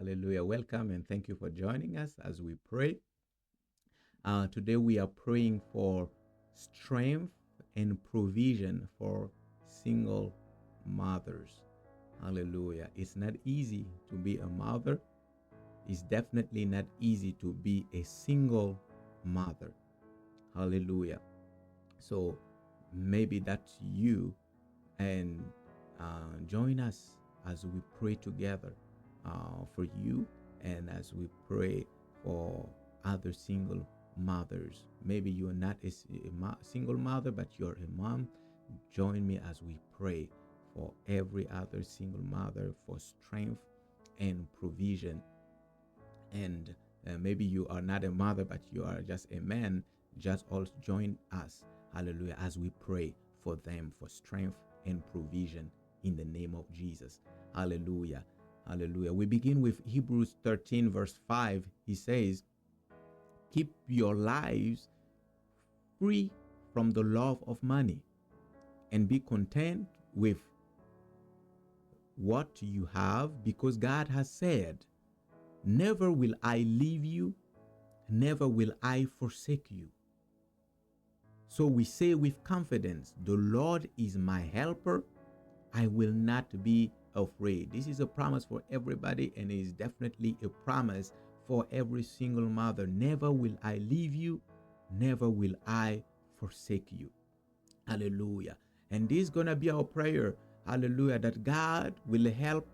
Hallelujah. Welcome and thank you for joining us as we pray. Today we are praying for strength and provision for single mothers. Hallelujah. It's not easy to be a mother. It's definitely not easy to be a single mother. Hallelujah. So maybe that's you, and join us as we pray together for you and as we pray for other single mothers. Maybe you're not a single mother, but you're a mom. Join me as we pray for every other single mother for strength and provision. And maybe you are not a mother, but you are just a man. Just also join us, hallelujah, as we pray for them for strength and provision in the name of Jesus. Hallelujah. Hallelujah. We begin with Hebrews 13, verse 5. He says, keep your lives free from the love of money and be content with what you have, because God has said, never will I leave you, never will I forsake you. So we say with confidence, the Lord is my helper. I will not be afraid. This is a promise for everybody, and it is definitely a promise for every single mother. Never will I leave you, never will I forsake you. Hallelujah. And this is going to be our prayer. Hallelujah. That God will help,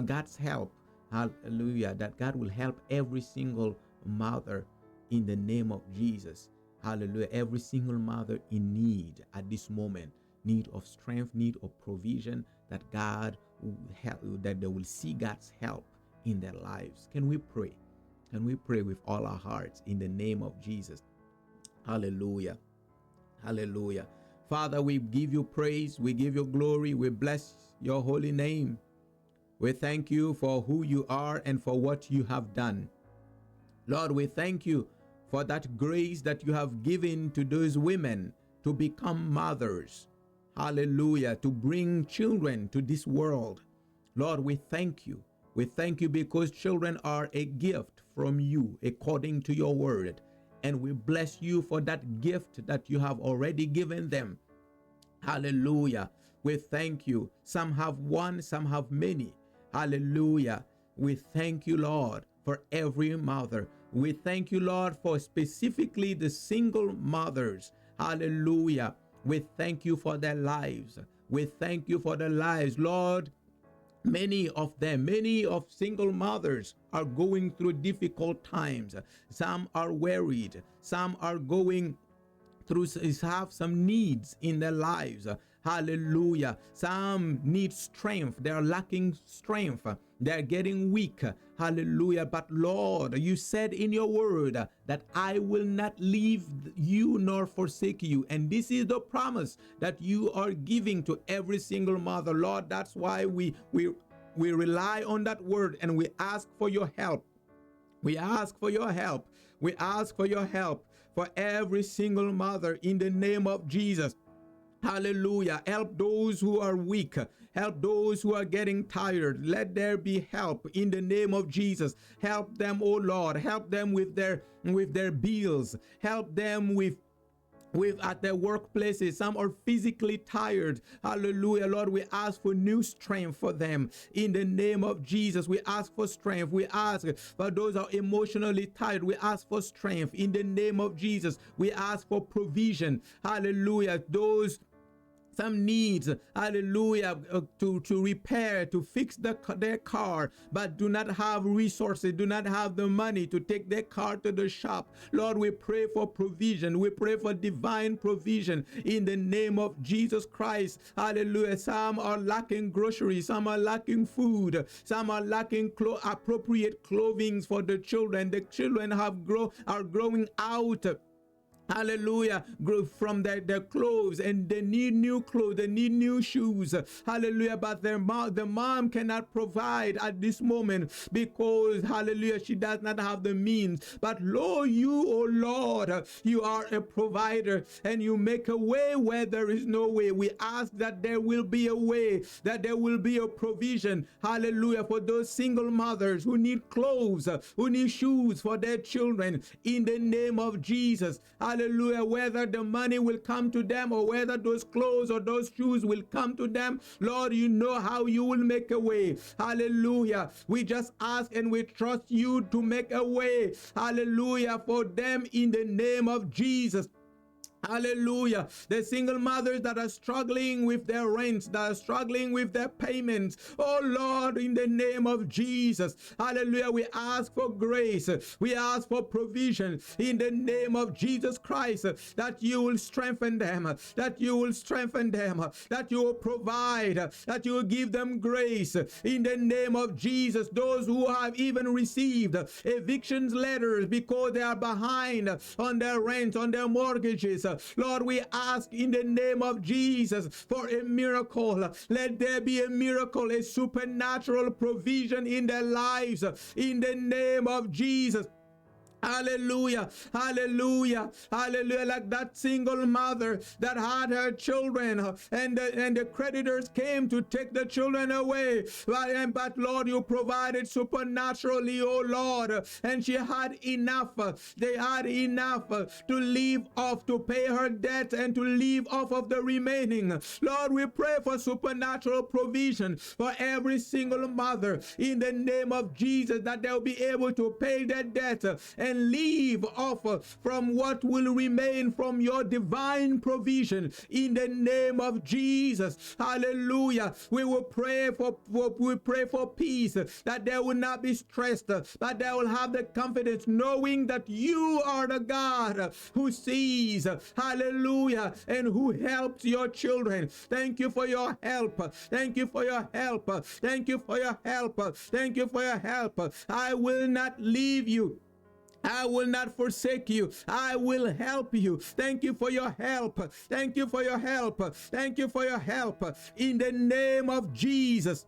God's help. Hallelujah. That God will help every single mother in the name of Jesus. Hallelujah. Every single mother in need at this moment, need of strength, need of provision, that God will help, that they will see God's help in their lives. Can we pray? Can we pray with all our hearts in the name of Jesus? Hallelujah. Hallelujah. Father, we give you praise. We give you glory. We bless your holy name. We thank you for who you are and for what you have done. Lord, we thank you for that grace that you have given to those women to become mothers. Hallelujah. To bring children to this world. Lord, we thank you. We thank you because children are a gift from you according to your word. And we bless you for that gift that you have already given them. Hallelujah. We thank you. Some have one, some have many. Hallelujah. We thank you, Lord, for every mother. We thank you, Lord, for specifically the single mothers. Hallelujah. We thank you for their lives. We thank you for their lives, Lord. Many of them, many of single mothers are going through difficult times. Some are worried. Some are going through, have some needs in their lives. Hallelujah. Some need strength. They are lacking strength. They're getting weak. Hallelujah. But Lord, you said in your word that I will not leave you nor forsake you. And this is the promise that you are giving to every single mother. Lord, that's why we rely on that word and we ask for your help. We ask for your help. We ask for your help for every single mother in the name of Jesus. Hallelujah. Help those who are weak. Help those who are getting tired. Let there be help in the name of Jesus. Help them, oh Lord. Help them with their bills. Help them with at their workplaces. Some are physically tired. Hallelujah. Lord, we ask for new strength for them in the name of Jesus. We ask for strength. We ask for those who are emotionally tired. We ask for strength in the name of Jesus. We ask for provision. Hallelujah. Those some needs, hallelujah, to repair, to fix their car, but do not have resources, do not have the money to take their car to the shop. Lord, we pray for provision. We pray for divine provision in the name of Jesus Christ. Hallelujah. Some are lacking groceries. Some are lacking food. Some are lacking appropriate clothing for the children. The children are growing out Hallelujah. Grow from their clothes, and they need new clothes, they need new shoes. Hallelujah. But the mom cannot provide at this moment because, hallelujah, she does not have the means. But Lord, you, oh Lord, you are a provider and you make a way where there is no way. We ask that there will be a way, that there will be a provision. Hallelujah. For those single mothers who need clothes, who need shoes for their children, in the name of Jesus. Hallelujah. Whether the money will come to them or whether those clothes or those shoes will come to them, Lord, you know how you will make a way. Hallelujah. We just ask and we trust you to make a way. Hallelujah. For them in the name of Jesus. Hallelujah. The single mothers that are struggling with their rents, that are struggling with their payments. Oh Lord, in the name of Jesus. Hallelujah. We ask for grace. We ask for provision in the name of Jesus Christ, that you will strengthen them, that you will strengthen them, that you will provide, that you will give them grace in the name of Jesus. Those who have even received evictions letters because they are behind on their rent, on their mortgages. Lord, we ask in the name of Jesus for a miracle. Let there be a miracle, a supernatural provision in their lives in the name of Jesus. Hallelujah, hallelujah, hallelujah. Like that single mother that had her children and the creditors came to take the children away. But Lord, you provided supernaturally, oh Lord, and she had enough. They had enough to leave off, to pay her debt and to leave off of the remaining. Lord, we pray for supernatural provision for every single mother in the name of Jesus, that they'll be able to pay their debt and leave off from what will remain from your divine provision in the name of Jesus. Hallelujah. We will pray for peace, that they will not be stressed, but they will have the confidence knowing that you are the God who sees, hallelujah, and who helps your children. Thank you for your help. Thank you for your help. Thank you for your help. Thank you for your help. I will not leave you. I will not forsake you. I will help you. Thank you for your help. Thank you for your help. Thank you for your help. In the name of Jesus.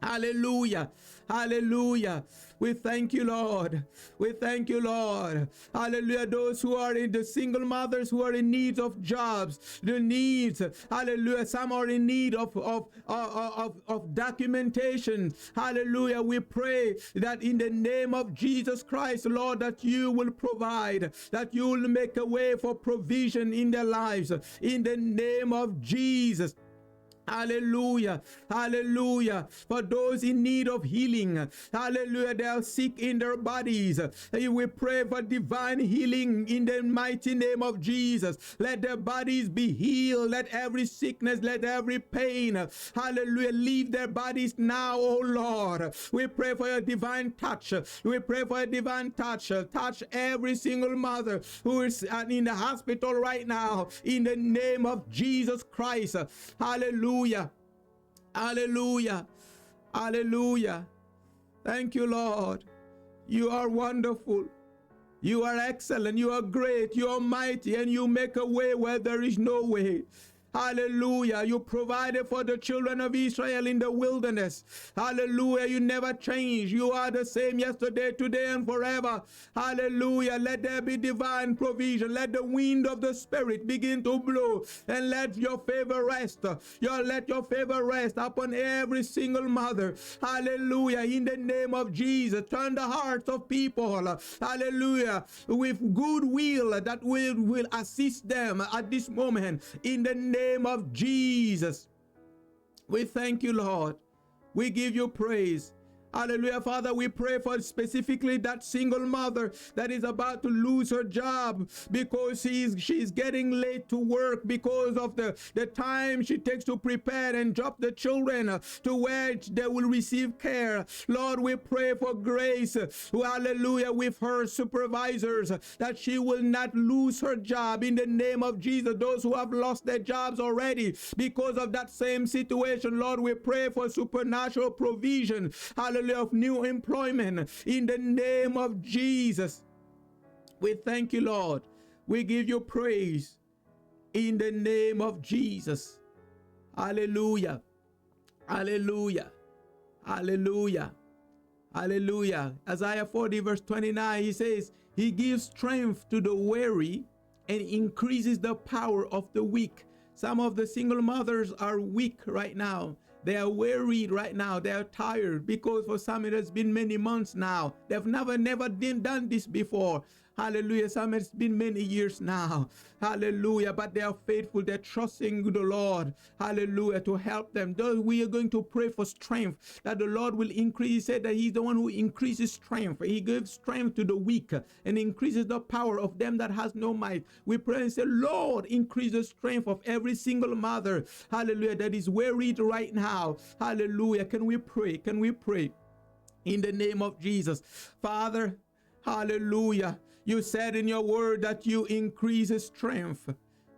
Hallelujah. Hallelujah. We thank you, Lord. We thank you, Lord. Hallelujah. Those who are in the single mothers who are in need of jobs, the needs. Hallelujah. Some are in need of documentation. Hallelujah. We pray that in the name of Jesus Christ, Lord, that you will provide, that you will make a way for provision in their lives. In the name of Jesus. Hallelujah. Hallelujah. For those in need of healing, hallelujah, they are sick in their bodies. We pray for divine healing in the mighty name of Jesus. Let their bodies be healed. Let every sickness, let every pain, hallelujah, leave their bodies now, oh Lord. We pray for your divine touch. We pray for a divine touch. Touch every single mother who is in the hospital right now in the name of Jesus Christ. Hallelujah. Hallelujah. Hallelujah. Thank you, Lord. You are wonderful. You are excellent. You are great. You are mighty. And you make a way where there is no way. Hallelujah. You provided for the children of Israel in the wilderness. Hallelujah. You never change. You are the same yesterday, today, and forever. Hallelujah. Let there be divine provision. Let the wind of the Spirit begin to blow, and let your favor rest. Let your favor rest upon every single mother. Hallelujah. In the name of Jesus, turn the hearts of people. Hallelujah. With goodwill that will assist them at this moment. In the name of Jesus. We thank you, Lord. We give you praise. Hallelujah. Father, we pray for specifically that single mother that is about to lose her job because she's getting late to work because of the time she takes to prepare and drop the children to where they will receive care. Lord, we pray for grace, hallelujah, with her supervisors, that she will not lose her job in the name of Jesus. Those who have lost their jobs already because of that same situation, Lord, we pray for supernatural provision, hallelujah, of new employment in the name of Jesus. We thank you, Lord. We give you praise in the name of Jesus. Hallelujah. Hallelujah. Hallelujah. Hallelujah. Isaiah 40 verse 29, he says, he gives strength to the weary and increases the power of the weak. Some of the single mothers are weak right now. They are wearied right now. They are tired because for some it has been many months now. They've never done this before. Hallelujah. Some it's been many years now. Hallelujah. But they are faithful. They're trusting the Lord. Hallelujah. To help them. Though we are going to pray for strength, that the Lord will increase. He said that he's the one who increases strength. He gives strength to the weak and increases the power of them that has no might. We pray and say, Lord, increase the strength of every single mother. Hallelujah. That is wearied right now. Hallelujah. Can we pray? Can we pray? In the name of Jesus. Father, hallelujah. You said in your word that you increase strength.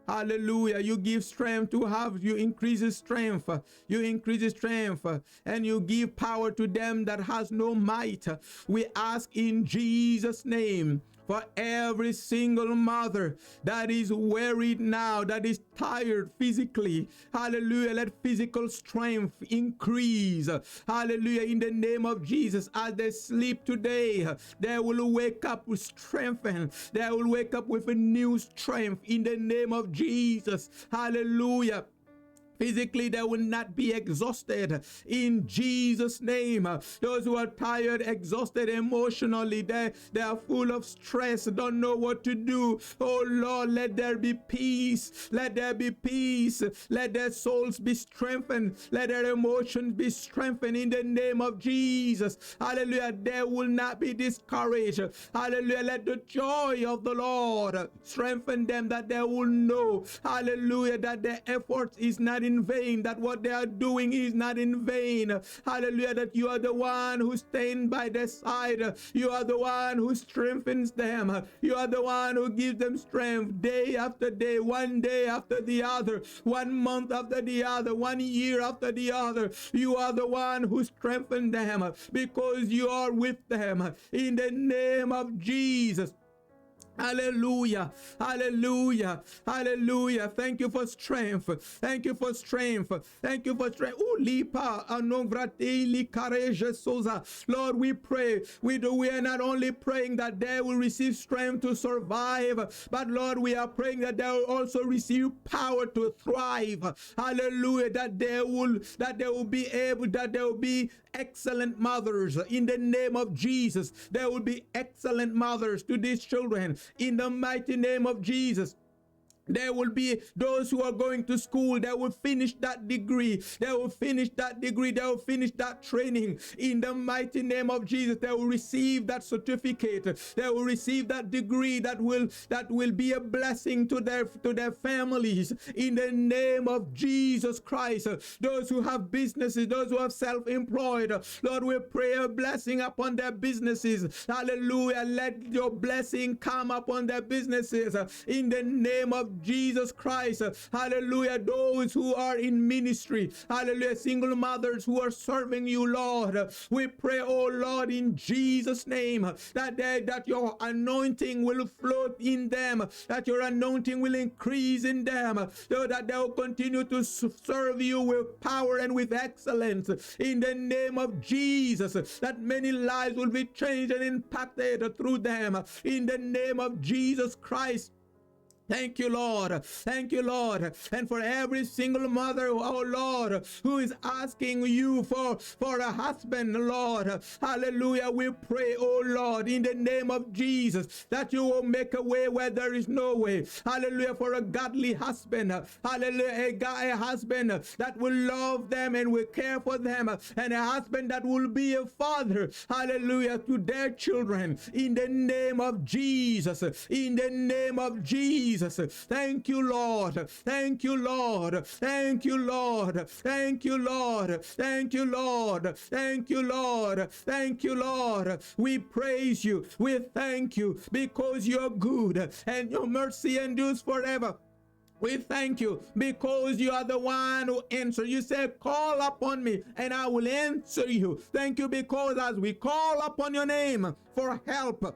Hallelujah. You give strength to have, you increase strength. You increase strength and you give power to them that has no might. We ask in Jesus' name for every single mother that is wearied now, that is tired physically. Hallelujah. Let physical strength increase. Hallelujah. In the name of Jesus, as they sleep today, they will wake up with strength. They will wake up with a new strength in the name of Jesus. Hallelujah. Physically, they will not be exhausted in Jesus' name. Those who are tired, exhausted emotionally, they are full of stress, don't know what to do. Oh Lord, let there be peace. Let there be peace. Let their souls be strengthened. Let their emotions be strengthened in the name of Jesus. Hallelujah. They will not be discouraged. Hallelujah. Let the joy of the Lord strengthen them, that they will know, hallelujah, that their effort is not in vain, that what they are doing is not in vain. Hallelujah, that you are the one who stands by their side. You are the one who strengthens them. You are the one who gives them strength day after day, one day after the other, 1 month after the other, 1 year after the other. You are the one who strengthens them because you are with them in the name of Jesus. Hallelujah. Hallelujah. Hallelujah. Thank you for strength. Thank you for strength. Thank you for strength. Lord, we pray. We are not only praying that they will receive strength to survive, but Lord, we are praying that they will also receive power to thrive. Hallelujah. That they will be able, that they will be excellent mothers in the name of Jesus. They will be excellent mothers to these children in the mighty name of Jesus. There will be those who are going to school. They will finish that degree. They will finish that degree. They will finish that training in the mighty name of Jesus. They will receive that certificate. They will receive that degree that will be a blessing to their families in the name of Jesus Christ. Those who have businesses, those who are self-employed, Lord, we pray a blessing upon their businesses. Hallelujah. Let your blessing come upon their businesses in the name of Jesus Christ. Hallelujah. Those who are in ministry, hallelujah, single mothers who are serving you, Lord, we pray, oh Lord, in Jesus' name, that your anointing will flow in them, that your anointing will increase in them, so that they will continue to serve you with power and with excellence in the name of Jesus, that many lives will be changed and impacted through them in the name of Jesus Christ. Thank you, Lord. Thank you, Lord. And for every single mother, oh Lord, who is asking you for a husband, Lord, hallelujah, we pray, oh Lord, in the name of Jesus, that you will make a way where there is no way. Hallelujah, for a godly husband. Hallelujah, a husband that will love them and will care for them, and a husband that will be a father, hallelujah, to their children, in the name of Jesus. In the name of Jesus. Thank you, Lord. Thank you, Lord. Thank you, Lord. Thank you, Lord. Thank you, Lord. Thank you, Lord. Thank you, Lord. We praise you. We thank you because you're good and your mercy endures forever. We thank you because you are the one who answers. You said, call upon me and I will answer you. Thank you because as we call upon your name for help,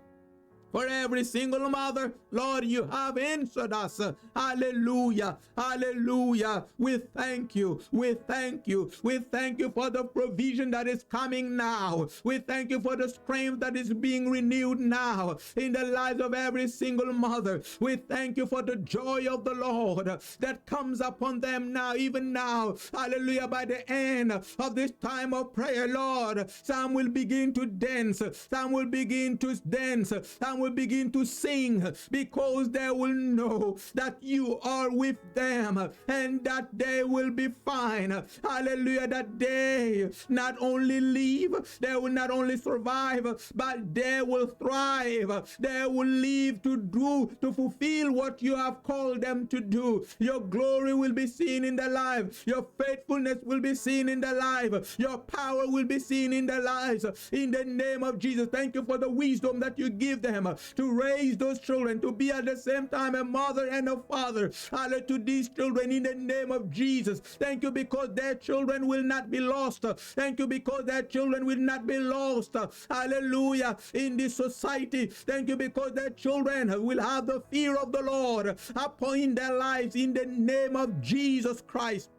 For every single mother, Lord, you have answered us. Hallelujah. Hallelujah. We thank you. We thank you. We thank you for the provision that is coming now. We thank you for the strength that is being renewed now in the lives of every single mother. We thank you for the joy of the Lord that comes upon them now, even now. Hallelujah. By the end of this time of prayer, Lord, some will begin to dance. Some will begin to dance. Some will begin to sing, because they will know that you are with them and that they will be fine. Hallelujah. That they not only live, they will not only survive, but they will thrive. They will live to fulfill what you have called them to do. Your glory will be seen in their life. Your faithfulness will be seen in their life. Your power will be seen in their lives. In the name of Jesus, thank you for the wisdom that you give them to raise those children, to be at the same time a mother and a father. Hallelujah, to these children in the name of Jesus. Thank you because their children will not be lost. Thank you because their children will not be lost. Hallelujah. In this society. Thank you because their children will have the fear of the Lord upon their lives in the name of Jesus Christ.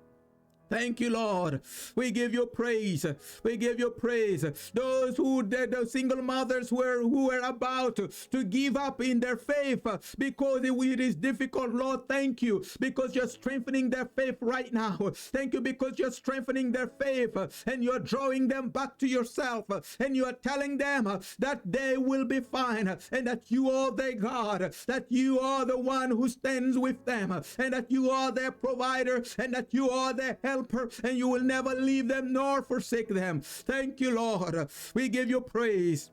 Thank you, Lord. We give you praise. We give you praise. Those the single mothers who were about to give up in their faith because it is difficult, Lord, thank you because you're strengthening their faith right now. Thank you because you're strengthening their faith and you're drawing them back to yourself and you are telling them that they will be fine and that you are their God, that you are the one who stands with them and that you are their provider and that you are their helper and you will never leave them nor forsake them. Thank you, Lord. We give you praise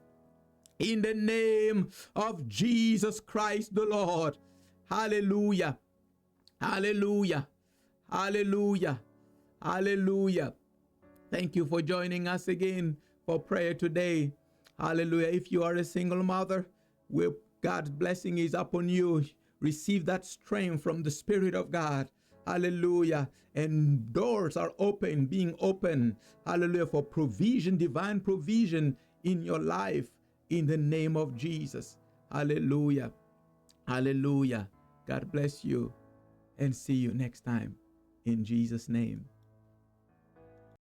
in the name of Jesus Christ the Lord. Hallelujah. Hallelujah. Hallelujah. Hallelujah. Thank you for joining us again for prayer today. Hallelujah. If you are a single mother, God's blessing is upon you. Receive that strength from the Spirit of God. Hallelujah. And doors are open, being open. Hallelujah. For provision, divine provision in your life in the name of Jesus. Hallelujah. Hallelujah. God bless you and see you next time in Jesus' name.